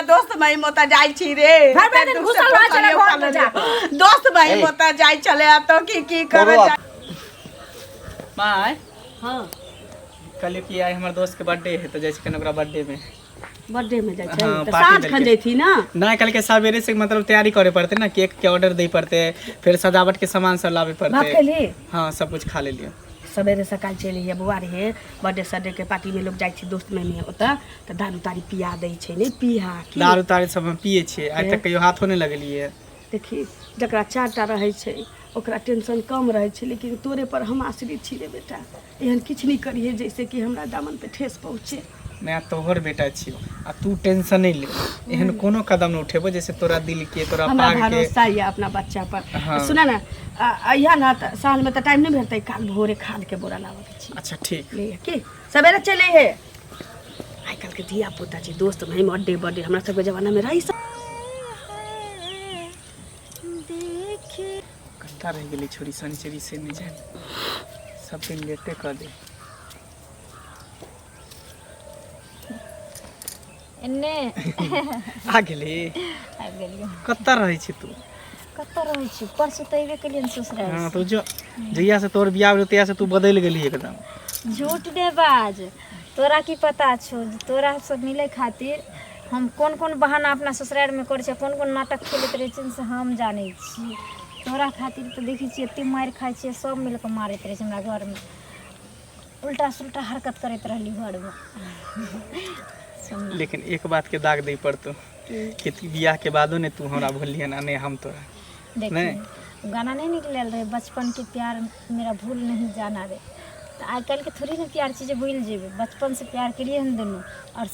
वाला दोस्त भाई मोता जाई छी रे घुसल रह चले घर में जा दोस्त भाई मोता जाई चले आ तो की करे माय हां कल की आई हमर दोस्त के बर्थडे है तो जैसे कन ओकरा बर्थडे में जाय छै हाँ, तो साँझ खन जैथी ना ना कल के सवेरे से मतलब तैयारी करे पड़ते ना केक के ऑर्डर दे पड़ते फिर सजावट के सामान सब लावे बात पड़ते कैली हाँ सब कुछ खा ले लियो सवेरे सकाल चली है बुआ रे बर्थडे सडे के पार्टी में लोग जाय छी दोस्त में ओता त दारू तारी पिया दै छै ने पिया की दारू तारी सब हम पिए छिए आज तक कहियो हाथों नहीं लगलिए देखी जकरा चारटा रहै छै ओकरा टेंशन कम रहै छै लेकिन तोरे पर हम आश्रित छी रे बेटा एहन किछ नहीं करिए जैसे कि हमरा दामन पे ठेस पहुँचे मैं तोहर बेटा छियो आ तू टेंशन नहीं ले एहन कोनो कदम नहीं उठेबो जैसे तोरा दिल के तोरा पाग के भरोसा है अपना बच्चा पर हाँ। सुना ना अहिया ना साल में तो टाइम नहीं भेटतै काल भोरे खाद के बोरा लावे छी अच्छा ठीक ले की सवेरे चले है आइ काल के धिया पुता छी दोस्त भाई बर्थडे बर्थडे हमरा सब के जमाना में रही कत्ता रह गेली छोरी सनिचरी से नहीं जाए सब दिन लेटे कर दे एन्ने आ गेली कत्ता रहै छी तू कतऽ रहै छी परसू तऽ अयबे केलियन ससुराल हाँ तो जो जहिया से तोर बियाह भेल तहिया से तू बदल गेली एकदम झूठ दे बाज तोरा की पता छौ जे तोरा से मिले खातिर हम कोन कोन बहाना अपना ससुराल में करै छै कोन कोन नाटक खेलैत रहै छै से हम जानै छी तोरा खातिर तऽ देखै छियै एते मारि खाइ छियै सब मिल कऽ मारैत रहै छै हमरा घर में उल्टा सुल्टा हरकत करैत रहली घर में लेकिन एक बात के दाग दे पड़तो कि बियाह के बादो ने तू हमरा भूलिए ना नहीं हम तोरा देखिए गाना नहीं निकलल रहे बचपन के प्यार मेरा भूल नहीं जाना रे तो आजकल के थोड़ी ना प्यार चीज़ें भूल जेबे बचपन से प्यार करिए हम दोनों और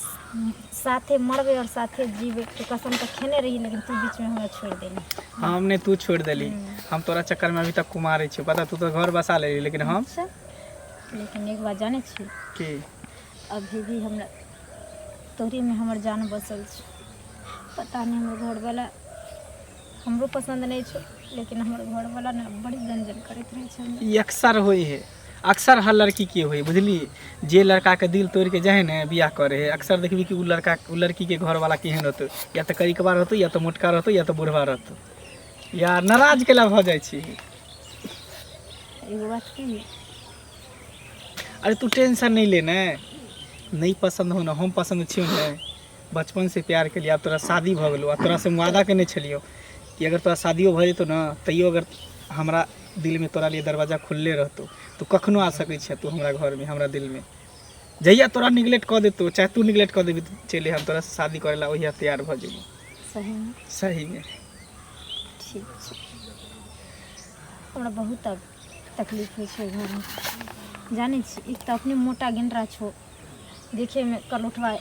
साथे मरबे और साथे जीवे तो कसम तो खेने रही लेकिन तू बीच में हमें छोड़ देली हमने तू छोड़ देली हम तोरा चक्कर में अभी तक कुमारे छी पता तू तो घर बसा ले लेकिन हम लेकिन एक बात जाने छी कि अभी भी हमरा तोरी में हमर जान बसल छै पता नहीं हमर घर वाला हमरो पसंद नहीं छो लेकिन हमर घर वाला ना बड़ी गंजन करैत रहे छै ये अक्सर होई है अक्सर हर लड़की के होई बुझली जे लड़का के दिल तोड़ के जाए ना बियाह करे है अक्सर देखबी कि उ लड़की के घर वाला केहन रहतो या तो करिकबा रहतो या तो मोटका रहतो या तो बुढ़वा रहतो या नाराज केला भ जाय छी एगो बात की अरे तू टेंशन नहीं ले ना नहीं पसंद हो ना हम पसंद छियो ना बचपन से प्यार के लिए अब तोरा शादी भ गेलो आ तोरा से वादा केने छलियो कि अगर तोरा शादियो भ जेतो ना तैयो अगर हमरा दिल में तोरा लिए दरवाजा खुलले रहतो तो कखनो आ सकै छै तू हमरा घर में हमरा दिल में जहिया तोरा निगलेक्ट क देतो चाहे तू निगलेक्ट क देबी चले हम तोरा से शादी करेला ओहिया तैयार भ जेबो सही में ठीक छै हमरा बहुत तकलीफ होइ छै घर में जाने छी एक तो अपने मोटा गेंडरा छो देखे में कल उठवा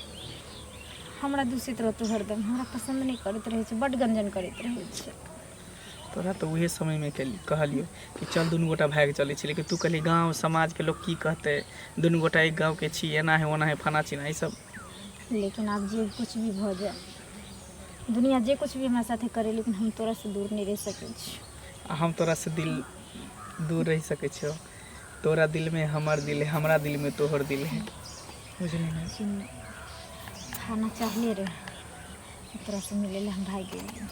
हमरा दूषित रहतो हरदम हमरा पसंद नहीं करैत रहे छै बड गंजन करैत रहे छै तोरा तो उहे समय में कहलियो कि चल दुनू गोटा भाग चले छी लेकिन तू कहली गांव समाज के लोग की कहते दुनू गोटा एक गांव के छी एना है ओना है फना चिना ई सब लेकिन अब जे कुछ भी भ जाए दुनिया जे कुछ भी हमरा साथे करे लेकिन हम तोरा से दूर नहीं रह सकै छी हम तोरा से दिल दूर रह सकै छो तोरा दिल में हमर दिल है हमरा दिल में तोहर दिल है बुझली ना खाना चाहले रहे तोरा से मिले ले हम भाग गेली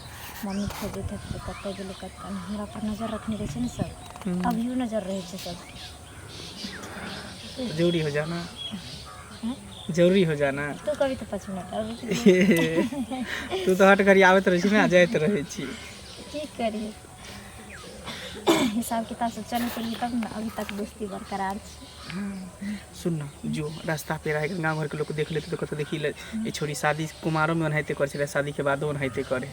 मम्मी खोजे थे तो कत्ते गेले कत्ते हमरा पर नजर रखने रहे छै ने सब अभियो नजर रहे छै सब जरूरी हो जाना जरूरी हो जाना तू कभी तो 5 मिनट और तू तो हट करी आवत रही ना जाइत रहे छी की करी हिसाब किताब से चले पड़ी तब ना अभी तक दोस्ती बरकरार छै सुन ना जो रास्ता पे रहे गाँव घर के लोग देख लेते तो कहते देखी ये छोरी शादी कुमारों में ओनाहिते करे शादी के बाद ओनाहिते करे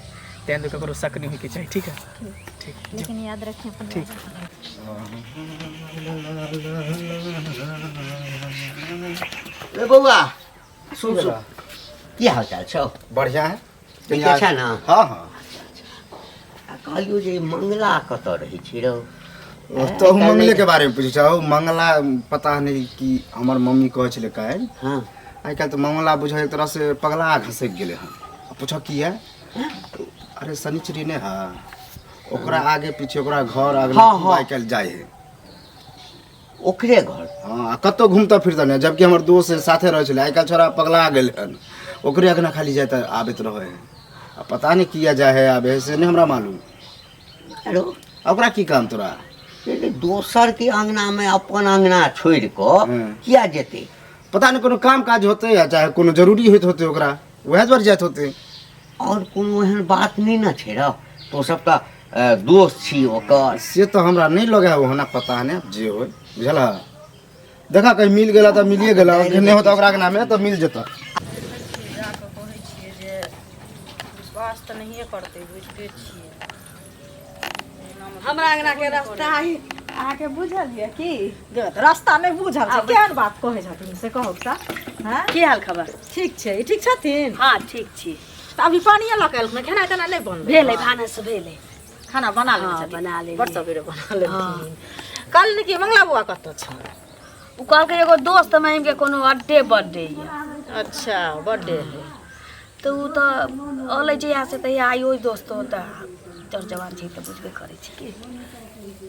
तेन तो ककरो शक नहीं होके चाहिए ठीक है ठीक लेकिन याद रखें अपन ठीक ए बउआ सुन की हाल चाल छौ बढ़िया है ठीक छै ना हाँ हाँ कहलियो जे मंगला कतऽ रहै छी रौ तो मंगले के बारे में पूछे मंगला पता नहीं कि हमार मम्मी कहे छले काल हाँ आई काल तो मंगला बुझ एक तरह से पगला घसक गेले हन पूछ की है अरे शनिचरी ने है ओकरा आगे पीछे ओकरा घर अगला आई काल जाए है ओकरे घर हाँ कतो घूमता फिरता नहीं जबकि हमार दोस्त साथे रहे छले आई काल छोरा पगला गेल हन ओकरे अगना खाली जाए तो आबत रहे हैं। अब पता नहीं किया जाए है आबे से नहीं हमरा मालूम। हेलो ओकरा की काम तोरा? ये दोसर के अंगना में अपन अंगना छोड़ के किया जेते? पता नहीं कोनो काम काज होते या चाहे कोनो जरूरी होते होते ओकरा वह द्वार जात होते। और कोनो एहन बात नहीं ना छे रे, तो सबका दोस्त छी ओकर। से तो हमरा नहीं लगे हो ना, पता नहीं अब जे हो बुझला। देखा कहीं मिल गया तो मिलिए गया, नहीं होता ओकरा अंगना में तो मिल जेता। विश्वास तो नहीं करते, बुझते छिए हमरा अंगना के रास्ता आके बुझल ये की रास्ता नहीं बुझल छै। केहन बात कहै छथिन से कहब ता? हां की हाल खबर? ठीक छै, ई ठीक छथिन? हाँ ठीक छी। त अभी पानिए लऽ के एलखिन, खाना तना नहीं बनल भेलै भानस भेलै। खाना बना ले हाँ, बना लेलियै। बड़ सबेरे बना लेथिन। कल ने की मंगला बुआ कतऽ छ? उ कहलकै एगो दोस्त महिम के कोनो अड्डे बर्थडे ये। अच्छा बर्थडे है तो उ तो अलै जहिया से तहिया आई ओइ दोस्त होता तोर जवान छी तो बुझबे करै छी की।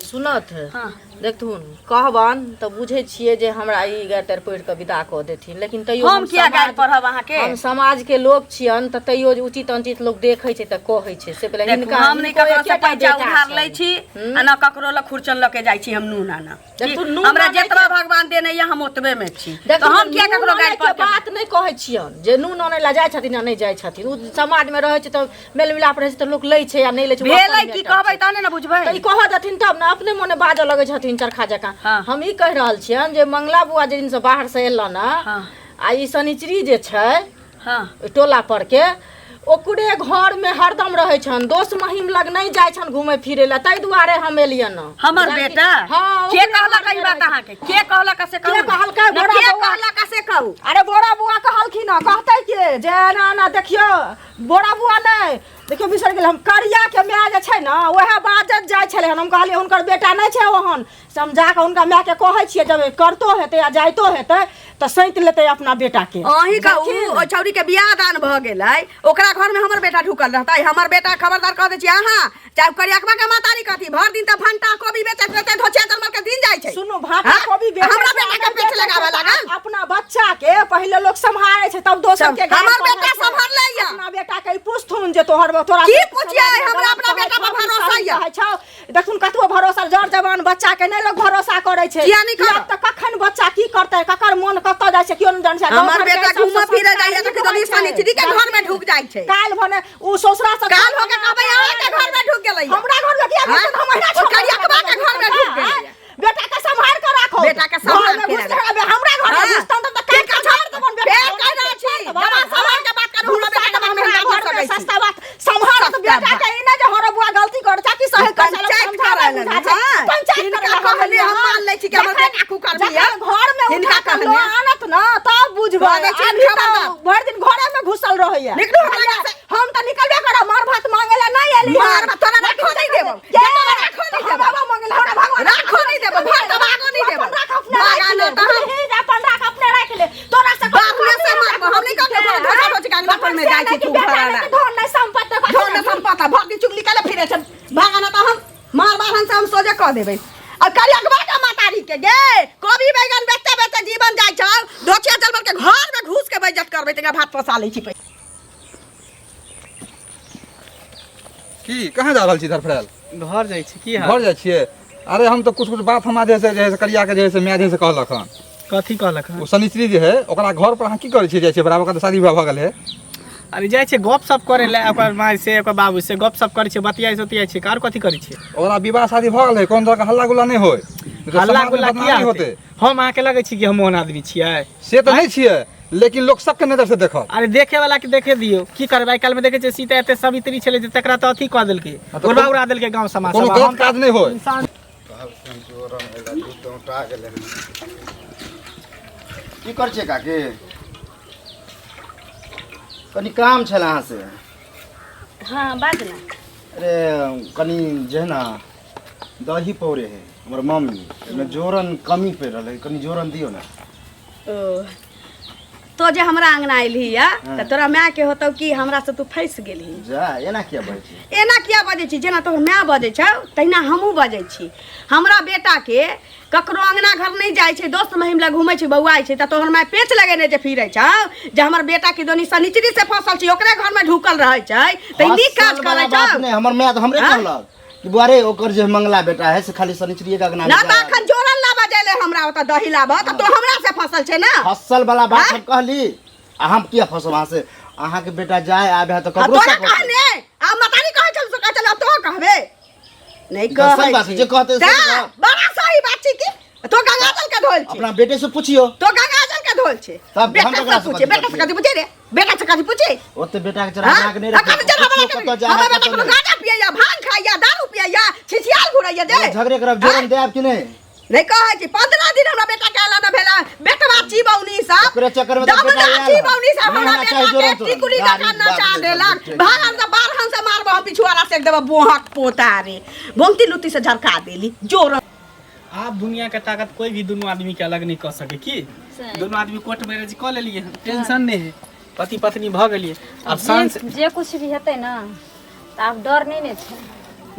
सुनत है हाँ देखथुन कहबन तो बुझे छिए जे हमरा ई गाटर पढ़ के विदा क देथिन, लेकिन तैयो हम किया गाइड पढ़ब अहाँ के? हम समाज के लोग छियन त तैयो जे उचित अनुचित लोग देखे छै त कहै छै से पहिले हिनका हम नहीं ककरो से पैसा उधार लै छी हम्म। आ न ककरो ल खुरचन ल के जाई छी हम नून आना। देखथुन नून हमरा आनै जेतबा के- भगवान देने या हम ओतबे में छी। तो देखथुन हम किया नून ककरो आनै गाइड के पर बात नहीं कहै छियन जे नून आनै ला जाय छथिन या नहीं जाय छथिन। उ समाज में रहै छै त मेल मिलाप रहै छै त लोग लै छै या नहीं लै छै। उ भेलै अपन की मैटर कहबै छै। तहने न बुझबै। त ई कह देथिन तब न, अपने मने बाजऽ लगै छथिन चरखा जकाँ। हाँ। हम ई कह रहल छियन जे मंगला बुआ जे दिन से बाहर से एला न हाँ। आ ई शनिचरी जे छै हां ओइ टोला पर के ओकरे घर में हरदम रहै छन, दोस्त महिम लग नहीं जाय छन घूमे फिरे ला, तै दुआरे हम एलियन न। हमर जाकि- बेटा हाँ के कहलक ई बात अहाँ के? के कहलक से कहू? के कहलकै? न, बड़ा के बौआ- कहलक से कहू? अरे बोरा बुआ कहलखिन न, कहतै के जे ना ना देखियो बोरा बुआ नहीं देखियो बिसर गेल हम करिया के माय जे छै न ओहे बाजत जाय छले हन। हम कहलिए हुनकर बेटा नहीं छै ओहन, समझा के हुनका माय के कहै छियै जब करतो हेतै आ जाइतो हेतै त सैत लेतै अपना बेटा के। अहीं का देखिन। ओ छौरी के बियाह दान भ गेलै, ओकरा घर में हमर बेटा ढुकल रहतै? हमर बेटा खबरदार कह दै छी अहाँ, चाहे करियकबा के मातारी कहती भर दिन त भंटा कोबी बेचत बेचत धोचिया चलमल के दिन जाय छै। सुनो भाटा हाँ? कोबी बेचै हमरा छै, बेटा के अगर पेट बेचै लगावे छै त लागल। अपना बच्चा के पहिले लोग संभाले छै तब दोसर के गाइड हमर पढ़ै बेटा छै। सम्हारले या। अपना बेटा के ई पूछथुन जे तोहर तोरा की पूछियै? हमरा अपना बेटा पर भरोसा या। देखुन कतबो भरोसा जड़ जवान बच्चा के नहीं लोग भरोसा करे छै। किया नहीं करब? त कखन बच्चा की करतै, ककर मन कत जाय छै कियो नहीं जान छै। हमर बेटा घूमऽ फिरऽ जाइए त कभी शनिचरी के घर में ढुक जाय छै। काल भने उ ससुरा से काल होके कहबै अहाँ के घर में ढुक गेलै। हमरा घर में किया हाँ? घुसतै? हमरा ओ करियकबा के घर में ढुक गेलै। बेटा के संभाल के राखो। बेटा के संभाल घर में के घुसतै, राखो। अबे हमरा घर में हाँ। घुसतै त के का छोड़ देबन बेटा। फेर कह रहल छी, जवान समाज के बात करू, हमरा बेटा के हम हिंदा भर सकै छी। सस्ता बात संभाल त बेटा सस्ता के ई ना जे हर बुआ गलती कर चाकी सही कर पंचायत करालन। हाँ। पंचायत हिनका कहली हम मान लै छी कि हमर बेटा कुकर बिया। घर में हिनका उठा के कहली। आनत न तब बुझबै। कह दै छी अभी त खबरदार। भर दिन घरे में घुसल रहैया। निकलू हमरा घर से। हम त निकलबे करब, मार भात मांगे ला नहीं एली। मार भात तोरा राखो नहीं देबो। के तोरा राखो नहीं देबो। बाबा मांगे हमरा भगवान राखो नहीं देबो, भात तो भागो नहीं देबो। अपन राख अपने भागा राख ले ले तो हम। ही अपन राख अपने राख ले। तोरा से बाप ने से मारबो, हम नहीं कहते कोनो धोखा धोखी के अंगना पर में जाय छी तू घर आला। धन नहीं संपत्ति धन ने संपत्ति भक्ति चुगली कले फिरे छ। भागा न त हम मार बाहन से हम सोजे कह देबै। आ करियकबा के मातारी के गे कोबी बैगन बेचते बेचते जीवन जाय छ। धोचिया चलमल के घर में घुस के बेइज्जत करबै तका भात पसा लै छी। की कहाँ जा रहल छी धरफड़ायल? घर जाइ छी की हाल? घर जाइ छियै? अरे हम तो कुछ कुछ बात हमरा जे है करिया के जे है माय जे है कहलक हन। कथी कहलक हन? वो शनिचरी जे है ओकरा घर पर अहाँ की करै छियै? जाइ छियै बराबर का शादी विवाह भऽ गेल है। अरे जाइ छै गप सप करे ले ओकर माय से ओकर बाबू से गप सप करै छै, बतियाइ सोतियाइ छै। कार कथी करै छै? ओकरा विवाह शादी भऽ गेल है, कोन तरह के हल्ला गुल्ला नहीं होय। नहीं तो हल्ला समाज में गुल्ला बदनामी किया होते। होते? हम अहाँके लगै छी कि हम ओहन आदमी छियै? से तो नहीं छियै, लेकिन लोग सबके नजर से देखत। अरे देखे वाला के देखे दियो, की करबै? काल में देखे छै सीता एते सवित्री छलै जे तकरा त अथी कह देलकै, तो उड़ा उड़ा देलकै गांव समाज कोनो सब। गलत हम काज नहीं होय। इंसान की कर छै काके? कनी काम छल अहाँ से। हाँ बात ना। अरे कनी जे है ना दही पौरे है हमर मम्मी, एमे जोरन कमी पे रहले, कनी जोरन दियो ना। ओ तो जे हमरा अंगना अइली या त तोरा माय के होतौ कि हमरा से तू फंस गेलही। जा एना किया बजै छी? एना किया बजै छी? जेना तोहर माय बजै छौ तहिना हमहूँ बजै छी। हमरा बेटा के ककरो अंगना घर नहीं जाय छै, दोस्त महिम लग घूमै छै, बौआइ छै, त तोहर माय पेच लगेने जे फिरै छौ जे हमर बेटा के दोनी सनिचरी से फसल छै, ओकरे घर में ढुकल रहै छै, त नीक काज करै छौ। बात नहीं, हमर माय तो हमरे कहलक कि बुआरे ओकर जे मंगला बेटा है से खाली शनिचरी का गना ना त अखन जोरन ला बजेले हमरा ओत दही लाबा त तो हमरा से फसल छै ना। फसल वाला बात हम कहली, आ हम किया फसल वहां से? अहाँ के बेटा जाए आबे है तो ककरो तोरा से कहने आ मतारी कहै छल सो कहै छल तो कहबे नहीं ई तो सही कहै बात है, छी। जे कहते से कह। बड़ा सही बात छी कि तो गंगाजल के धोल छी, अपना बेटे से पूछियो। तो गंगाजल के धोल छी। तब हम बेटा ककरा से से पूछे, बेटा से कथी पूछे रे? बेटा से कथी पूछे? ओते बेटा के चढ़ा के नहीं रखे। अखन जरा बड़ा के हमरा बेटा को गांजा पियैया, भांग खाइया, दारू पियैया, छिछियाल घुरैया दे। झगड़े करब जोरन दे आप कि नहीं? नहीं कहै छी 15 दिन हमरा बेटा के आला न भेला, बेटवा चीबौनी सा ओकरे चक्कर में तो बेटा दमना आयल। चीबौनी सा नहीं हमरा ना चाहे बेटा जोरन के तो। टिकुली गाड़ी का नचा बात देलक, नहीं। भागन से बारहन से मारबो हम पिछुआरा से देबो बोहक पोता रे, बोमती लुती से झरका देली जोर। आप दुनिया के ताकत कोई भी दोनों आदमी के अलग नहीं कर सके की? दोनों आदमी कोर्ट मैरिज कर लेलिए, टेंशन नहीं है, पति पत्नी भ गेलिए। अब सांस जे कुछ भी हेतै ना त आब डर नहीं ने छै।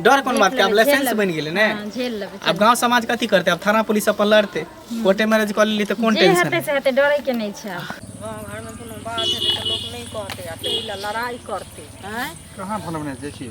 डर कोन बात के? अब झेल लाइसेंस लेबै। बन गेले ने। हाँ, झेल लेबै। अब गांव समाज कथी करते? अब थाना पुलिस अपन लड़ते, कोर्टे मैरिज कर लेली तो कोन जे टेंशन हेतै है? से हेतै, डरै के नहीं छै आब। गाँव घर में कोनो बात है तो लोग नहीं कहते, आ तैला लड़ाई करते हैं। कहाँ भन बने जाइ छी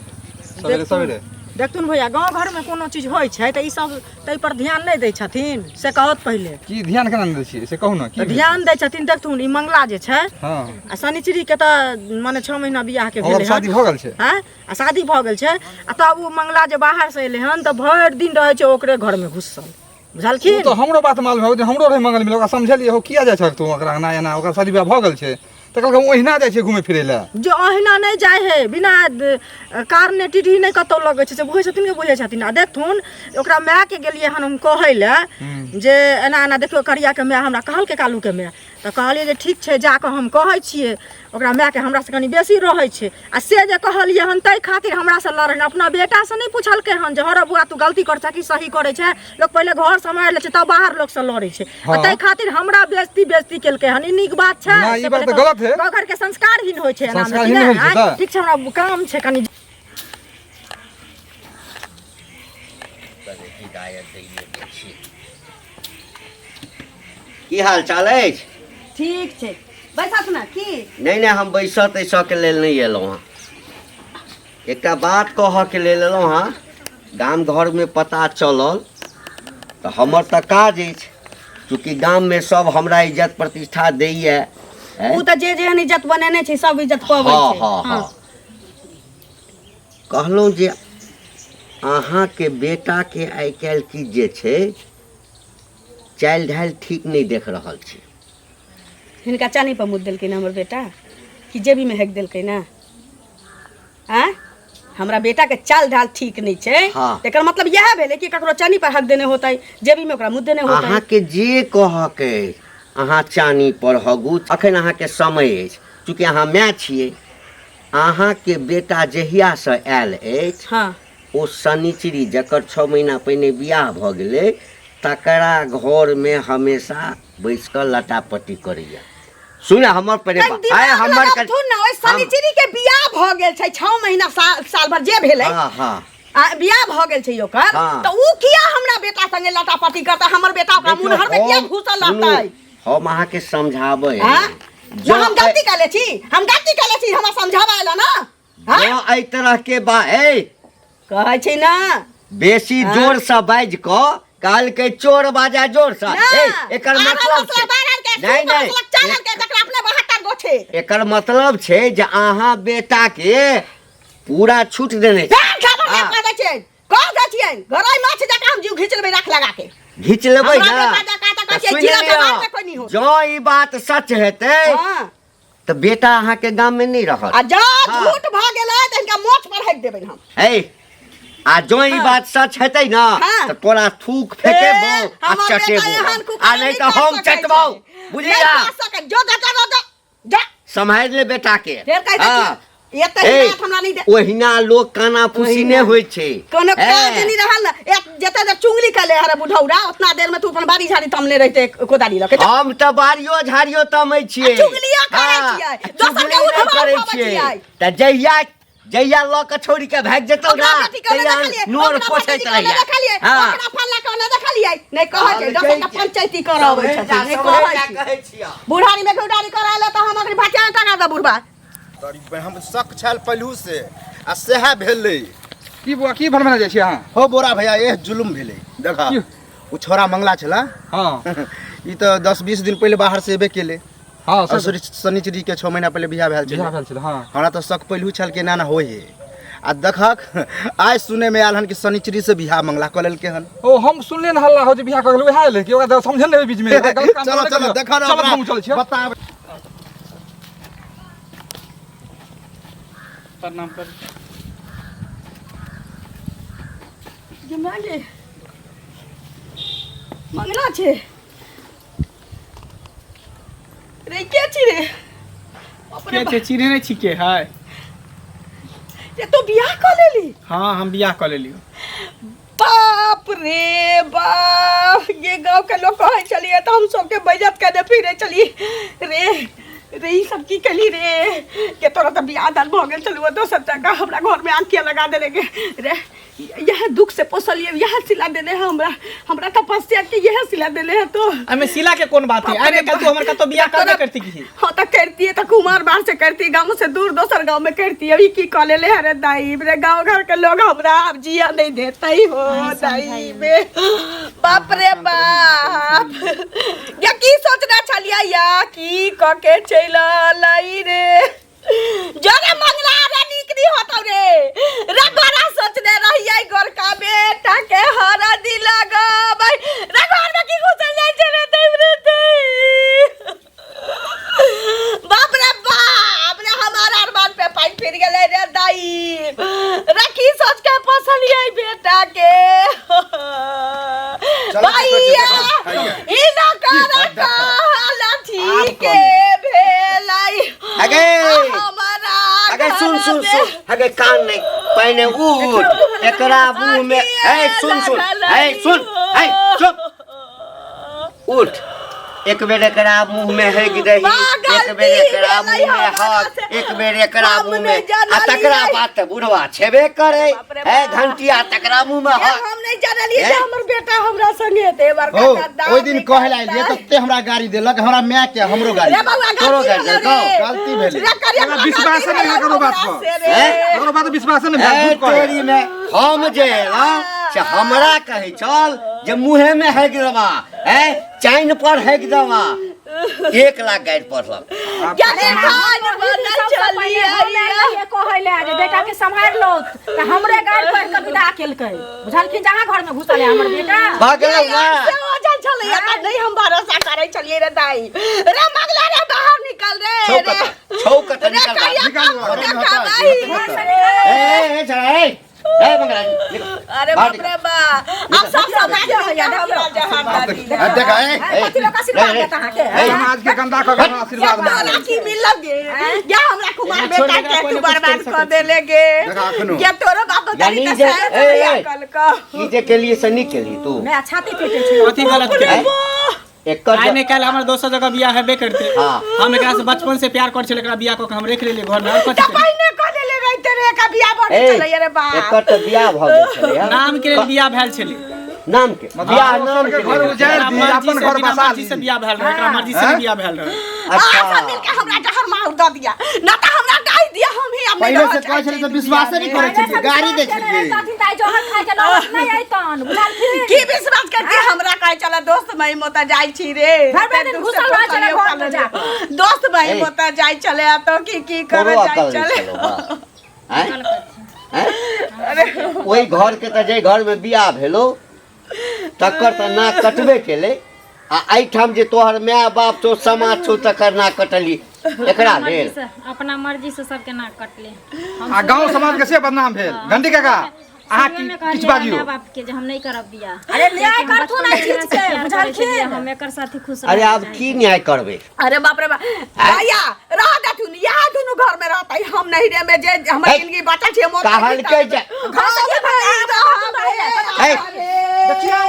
सवेरे सवेरे? देखथुन भैया, गाँव घर में कोनो चीज होइ छै त ई सब तै पर ध्यान नहीं दै छथिन, से कहत पहिले। की ध्यान केना नहि दै छियै से कहू ने त की? ध्यान दै छथिन। देखथुन ई मंगला जे छै हाँ आ शनिचरी के त माने 6 महीना बियाह के और भेलै शादी भ गेल छै? हैं आ शादी भ गेल छै, आ तब ओ मंगला जे बाहर से एलै हन त भरि दिन रहै छै ओकरे घर में घुसल, बुझलखिन? तो हमरो बात मालूम है, हमरो रहे मंगल मिल, ओकरा समझलिए हो किया जाइ छ तू ओकरा ना एना, ओकरा शादी बियाह भ गेल छै त कहलक ओहिना जाइ छै घुमै फिरै लए। जो अहिना नहीं जाए है, बिना कारने टीढ़ी नहीं कतौ लगे छै, से बुझै छथिन के बुझै छथिन। आ देखथुन ओकरा माय के गेलिए हन हम कहै ले जे एना एना देखियो करिया के माय हमरा कहलकै कालू के माय, त कहलिए जे ठीक छै जाके हम कहै छियै ओकरा माय के हमरा से कनी बेसी रहै छै। आ से जे कहलिए हन तै खातिर हमरा से लड़ै, अपना बेटा से नहीं पूछलकै हन जे हरे बुआ तू गलती कर छै कि सही करे छै। लोग पहले घर सम्हार ले छै तब बाहर लोग से लड़ै छै, आ हाँ। तै खातिर हमरा बेइज्जती केलकै हन। ई नीक बात छै? ना, ई से बात पहिले तो गलत है। गाँव घर के संस्कारहीन होइ छै एना में, संस्कारहीन कि होइ छै नहि? त? ठीक छै, हमरा काम छै कनी। की हाल चाल अछि? ठीक छै, बैसत ना की? नहीं नहीं, हम बैसऽ तैसऽ के लेल नहीं एलहुँ हँ। एकटा बात कहऽ के लेल एलहुँ हँ। गाम घर में पता चलल तो हमर तऽ काज अछि, चूँकि गाम में सब हमरा इज्जत प्रतिष्ठा दैए। उ त जे जेहन इज्जत बनेने छै सब इज्जत पाबै हाँ छै। हाँ हाँ। कहलहुँ जे अहाँके बेटा के आइ काल्हि की जे छै चालि ढालि ठीक नहीं देख रहल छै। हिनका चानी पर मुद देलकै ना हमर बेटा, कि जेबी में हेक देलकै ना? आँ हमरा बेटा के चाल ढाल ठीक नहीं छै, हाँ। एकर मतलब यह भेलै कि ककरो चानी पर हक देने होतै, जेबी में ओकरा मुद देने होतै। अहाँके जे कहके अहाँ चानी पर हगू, अखन अहाँके समय अछि, चूँकि अहाँ माय छियै। अहाँके बेटा जहिया से आयल अछि हाँ ओ शनिचरी जकर 6 महीना पहिने बियाह भऽ गेलै तकरा घर में हमेशा बैस कऽ लटापटी करैया। सुन हमर प्रेम आय हमर थुन ना, ओइ शनिचरी के बियाह भ गेल छै 6 महीना साल भर जे भेलै। हाँ हाँ आ बियाह भ गेल छै ओकर, हाँ। त उ किया हमरा बेटा संगे लटापटी करता? हमर बेटा ओकरा मुनहर में किया घुसल रहतै? हम अहाँके समझाबै हाँ? जो हम गलती कर ले छी, हम गलती कर ले छी, हमरा समझावा एला ना? हाँ? जो एहि तरह के बा कहै छै ना बेसी जोर से बाजि कऽ कहलकै चोर बाजा जोर से। एकर मतलब छै नहीं नहीं, एकर मतलब छै जे अहाँ बेटा के पूरा छूट देने घीच लेबै ना। जँ ई बात सच हेतै तो बेटा अहाँके गाम में नहीं रहत। आ जो ई बात सच हेतै ना तो तोरा थूक फेकेबो आ चटेबो, आ नहीं तो हम चटबो। बुझलिया? संभाल ले बेटा के। ये तो ए, बात हमरा नहीं दे ओहिना लोग काना फूसी ने होइ छै कोनो ए, काज नहीं रहल ना एक जते देर चुंगली कले हरे बुढ़ौरा उतना देर में तू अपन बाड़ी झाड़ी तमले रहते कोदारी लके हम त बारियो झाड़ियो तमै छियै चुगलिया करै हाँ, छियै दोसर के चुगली उठवा करै छियै छियै त जहिया ल के छोड़ी के भाग जेतौ ना तहिया नोर पोछैत रहिया हां ओकरा फल्ला के ना देखलियै नहीं कहै छै दोसर के पंचायती कराबै छथिन नहीं कहै छै बुढ़ारी में घुडारी कराले त हम ओकरी भाटिया टका द बुढ़बा हम शक छल पहलू से आ सेहा भेलै की बुआ की भरमाना जाइ छी अहाँ हो बोरा भैया ये जुलुम भेलै देखा की? उ छोरा मंगला छला हाँ ई तो 10-20 दिन पहले बाहर से एबे केले हाँ और सर शनिचरी के 6 महीना पहले बियाह भेल बियाह छलै भेल छल हाँ हमरा तो शक पहलू छल के ना होय है आ देखक आज सुने में आयल हन कि शनिचरी से बियाह मंगला क लेलके हन ओ हम सुनले न हल्ला हो जे बियाह कर वएह ले कि ओकरा समझल नहीं बीच में चलो चलो देखा ना चलो हम चल छी बता प्रणाम कर जे मांगे मंगला छै रे के छी रे के छै चिन्हे नहीं छी के है ये तो बियाह कर लेली हाँ हम बियाह कर लेलियो बाप रे बाप ये गांव के लोग कहे चलिए तो हम सबके बेइज्जत करने फिरे चली रे रे ई सब की कली रे के तोरा तो बियाह दान भ गेल चलू दोसर जगह हमरा घर में आंखिया लगा देले गे रे यह दुख से पोसलिए यह सिला देले है हमरा तपस्या के यह सिला देले है तो हमें सिला के कौन बात है अरे कल तू हमर का तो बियाह करबे करती की हाँ तो करती है तो कुमार बार से करती गांव से दूर दोसर गांव में करती अभी की कॉले ले अरे दाई रे गांव घर के लोग हमरा अब जिया नहीं देता ही हो दाई में बाप रे बाप या की सोचना चलिया या की क के चला लाई रे जरे मंगला रे निकली होतो रे रगोरा सोचने रहिए गोर का बेटा के हरा दी लगा भाई रगोर में की घुसल जाय छै रे देव रे बाप रे हमारा अरमान पे पाई फिर गेले रे दाई रखी सोच के पोसलिए बेटा के भैया ई न कर का लाठी के भेलाई अगे हमारा अगे सुन अगे कान नहीं पहने उठ एकरा मुंह में ए सुन उठ एक बेर एकरा मुंह में है गिरही एक बेर एकरा मुंह में हक एक बेर एकरा मुंह में आ तकरा बात बुढ़वा छेबे करे ए घंटिया तकरा मुंह में हक हम नहीं जानलिए जे हमर बेटा हमरा संगे ते बड़का हो दादा ओइ दिन कहला लिए तो ते हमरा गाड़ी देलक हमरा मैं के हमरो गाड़ी रे बउआ तोरो गाड़ी देलकौ? गलती भेलै रे करिया हमरा विश्वास नहीं है करो बात पर करो बात विश्वास नहीं ए है तोरी में हम जे ना से हमरा कहे चल जे मुंहे में है गिरवा ए चैन पर है गिरवा 1 लाख गाड़ी पड़लक क्या रे खान बना चलिए ये कहले जे बेटा के संभाल लो त हमरे गाड़ पर के विदा केलकै बुझलखिन जहां घर में घुसले हमर बेटा भागल ना से हो चल चलिए त नहीं हम भरोसा करे चलिए रे दाई रे मंगला रे बाहर निकल रे छौकत रे निकल करिया भाई ए चल ए मंगला निकल अरे बाप रे बा अब सब समाज है हमरा जहान देखा ए कथि लोग आशीर्वाद देता है के समाज के गंदा कर आशीर्वाद मांगे की मिल लगे क्या हमरा कुमार बेटा के तू बर्बाद कर दे लेगे देखा अखनो क्या तोरो बाप दादी यानी का जे शायद कल का की जे के लिए सनी के लिए तू मैं छाती पीटे छी कथी गलत के एकर आइ नहीं कल हमर दोसर जगह बियाह हेबे करते हाँ। हम एकरा से बचपन से प्यार कर छले एकरा बियाह को के हम रख लेले घर में और कथी करी? पहिने को ले रहते रे का बियाह बड़ चले रे बाप एकर तो बियाह भ गेल छले यार नाम के लेल बियाह भेल छले नाम के बियाह नाम के घर उजाड़ दी अपन घर बसा मर्जी से बियाह भेल रहे एकरा मर्जी से बियाह भेल रहे अच्छा मिल के हमरा जहर मार द दिया ना त हमरा गाय दिया हम ही अपने पहले से कहै छलै त विश्वास नहीं करे छलै गाड़ी दे छलै कथि ताई जोहर खाइ के लौट नहीं आइतन बुझलखिन की विश्वास करती हमरा कहे चला दोस्त भाई मोता जाई छी रे घर में दिन घुसल रह चले घर में जा दोस्त भाई मोता जाई चले तो की करे तोरो जाई अकल चले चलो बा हैं ओई घर के त जे घर में बियाह भेलो तकर त ना कटबे केले आ एठाम जे तोहर माय बाप तो समाज छौ तकर ना कटली एकरा लेल अपना मर्जी से सबके नाक कटले आ गांव समाज के से बदनाम भेल घंटी काका अहाँ किछ बाजियो माय बाप के जे हम नहीं करब बियाह अरे न्याय करथु नहीं ठीक से बुझलखिन हम एकर साथी खुश अरे अब की न्याय करबे अरे बाप रे बाप भैया रह दे तू यहाँ दुनु घर में रहता बताई हम नहीं रे में जे हमर है। जिंदगी बचल छै मोर कहल के जे है। देखियो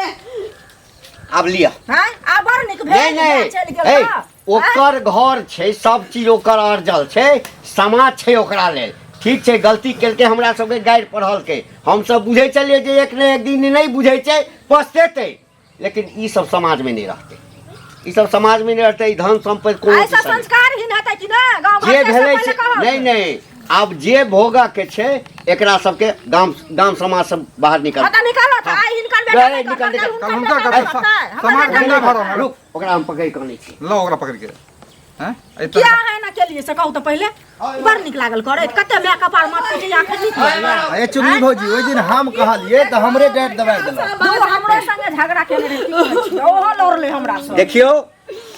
अब लिया हैं आ बड़ निक नहीं भेल नहीं चल गेल है, बा। ओकर घर छै, सब चीज ओकर अर्जल छै, समाज छै ओकरा लेल। ठीक छै, गलती केलकै, हमरा सबके गाइड पढ़ल के, हम सब बुझे चलिए जे एक ने एक दिन नहीं बुझे छै, पछतेतै, लेकिन ई सब समाज में नहीं रहते, ई सब समाज में नहीं रहते, ई धन संपत्ति कोनो ऐसा किसान नहीं। संस्कारहीन हेतै कि ना गांव जे घर के भेलै सब छै पहिले कहब। नहीं नहीं, आब जे भोगा के छै एकरा सबके गाम समाज से बाहर निकल। पता निकालत हाँ। आई हिनकर बेटा नहीं, नहीं निकल, करतै, निकल। हुनका बेटा करतै, नहीं करतै, हमरा समाज नहीं गंगा करतै। भरल है। रुक, ओकरा हम पकड़ के नहीं छी। लो ओकरा पकड़ के हैं किया है ना के लिए से कहू तो पहले बड़ निक लागल करे कते मैं कपार माथ पे जे आखिर निक ए चुन्नी भौजी ओइ दिन हम कहलिए त हमरे डेट दबाइ देलक। दू हमरे संगे झगड़ा केने रही ओहो लड़ले हमरा से। देखियो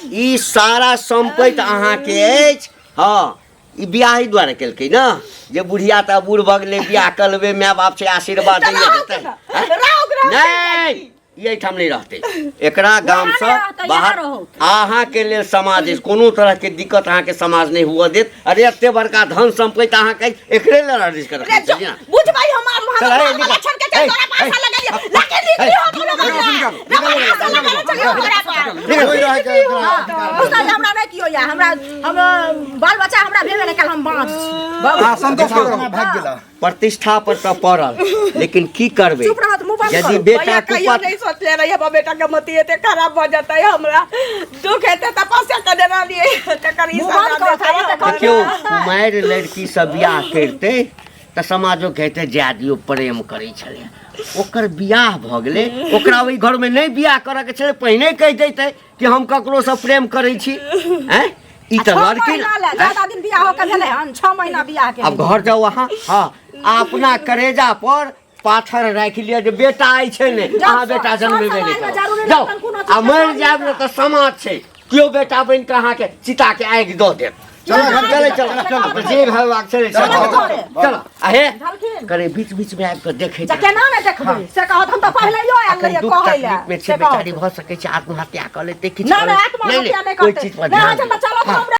ई सारा संपत्ति अहाँ के अछि। हाँ, ई बियाह ही द्वारा केलकै ना, जे बुढ़िया ता बूढ़ भऽ गेलै, बियाह कर लेबै, माय बाप से आशीर्वाद दैए देतै। नहीं, ये ठाम नहीं रहते, एकरा गाम से बाहर अहाँ के लेल समाज अछि, कोनो तरह के दिक्कत अहाँ के समाज नहीं हुआ देत। अरे एते बड़का धन संपत्ति अहाँ के एकरे लेल अर्जित कर रखै छी ना। बुझ भाई हमार चल, हमार निकल। छन के चल तोरा पैसा लगाइए लाके निकली हो हमरा नहीं कियो या हमरा हम बाल बच्चा हमरा भेबे नहीं कल हम बाँच हां संतोष करो भाग गेला। प्रतिष्ठा पर तो पड़ल, लेकिन की करबे चुप रहत, मुंह बंद यदि करो। बेटा कहियो कुपत नहीं सोचले रही अब बेटा के मती एते खराब हो जाता है हमरा दुख हेते तपस्या कर देना लिए तकर ई मुंह बंद करो, खाइए तो देखियो कुमारि लड़की से बियाह करते तऽ समाजो कहते जे आदियो प्रेम करै छलै, ओकर बियाह भऽ गेलै, ओकरा ओहि घर में नहीं बियाह करऽ के छलै, पहिने कहि दैते कि हम ककरो से प्रेम करै छी। हैं ई तऽ लड़की ज्यादा दिन बियाह होके भेलै हन 6 महीना बियाह के। अब घर जाओ वहाँ। हाँ, अपना करेजा पर पाथर राखि लिया जे बेटा आई छै ने, अहाँ बेटा जन्मेबे नहीं करब, जाओ आ मरि जायब ने तऽ समाज छै, केओ बेटा बनि कऽ अहाँके चिता के आगि दऽ देत। चलो घर चले चलो जे भगवान चले चलो आहे करे बीच बीच में आबि कऽ देखे जा केना ने देखबै से कहत हम तऽ पहिलेयो आयल रहिए कहै ले में छै बेचारी भऽ सकै छै आत्महत्या कऽ लेतै किछु ना ना आत्महत्या नहीं कोई करतै चीज पर नहीं ध्यान हम तऽ चलो हाँ। हमरा